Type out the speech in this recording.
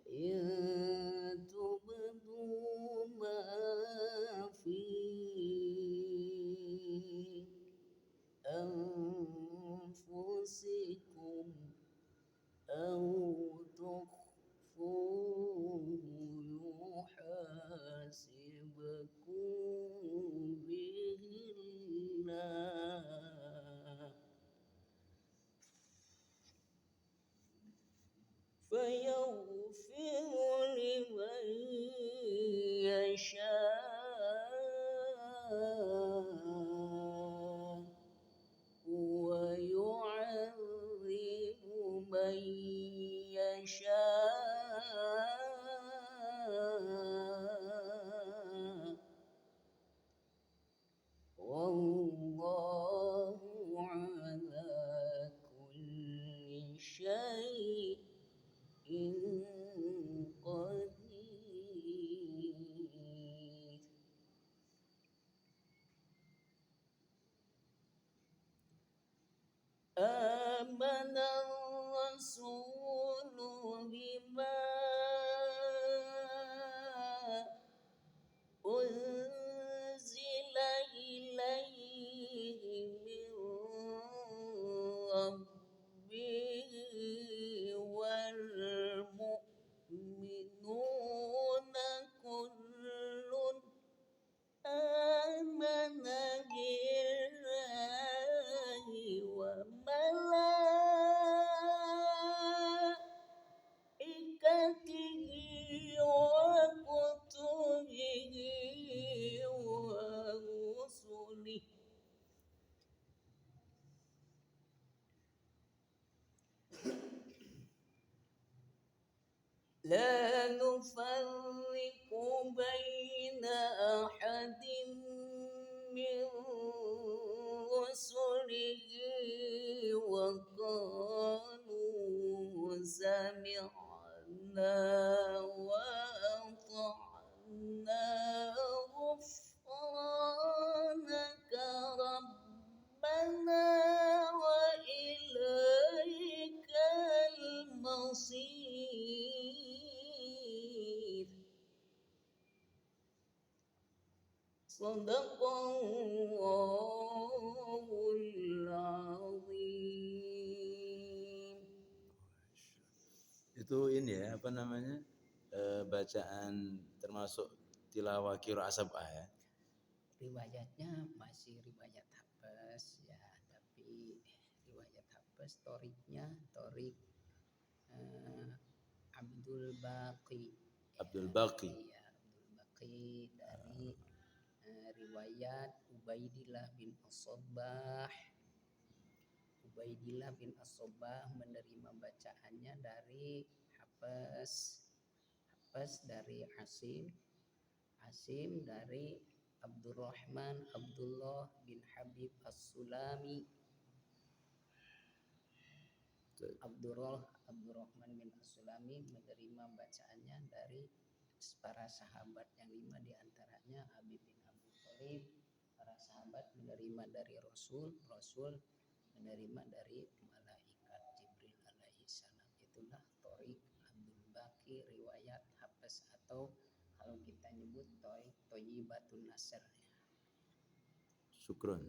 إن تبدوا ما في أنفسكم أو تخفوه يحاسبكم به الله فيغفر لمن يشاء ويعذب من يشاء والله على كل شيء قدير. آمن الرسول بما أنزل إليه من ربه والمؤمنون كل آمن بالله وملائكته وكتبه ورسله لا نفرق بين أحد من رسله وقالوا سمعنا وأطعنا غفرانك ربنا وإليك المصير. Sadaqallahul azim. Itu ini ya, apa namanya, bacaan termasuk tilawah qiraah sab'ah ya. Riwayatnya masih riwayat Hafs ya, tapi riwayat Hafs toriknya torik Abdul Baqi. Abdul Baqi. Ya, Abdul Baqi dari riwayat Ubaidillah bin As-Sabbah. Ubaidillah bin As-Sabbah menerima bacaannya dari Hafs. Hafs dari Asim. Asim dari Abdurrahman Abdullah bin Habib As-Sulami. Abdurrahman bin As-Sulami menerima bacaannya dari para sahabat yang 5 diantaranya Habib bin Abu Thalib. Para sahabat menerima dari Rasul, Rasul menerima dari malaikat Jibril alaihi salam. Itulah Thoriq Abdul Baqi riwayat Hafs, atau kalau kita nyebut Thoriq Thayyibatun Nasr. Syukron.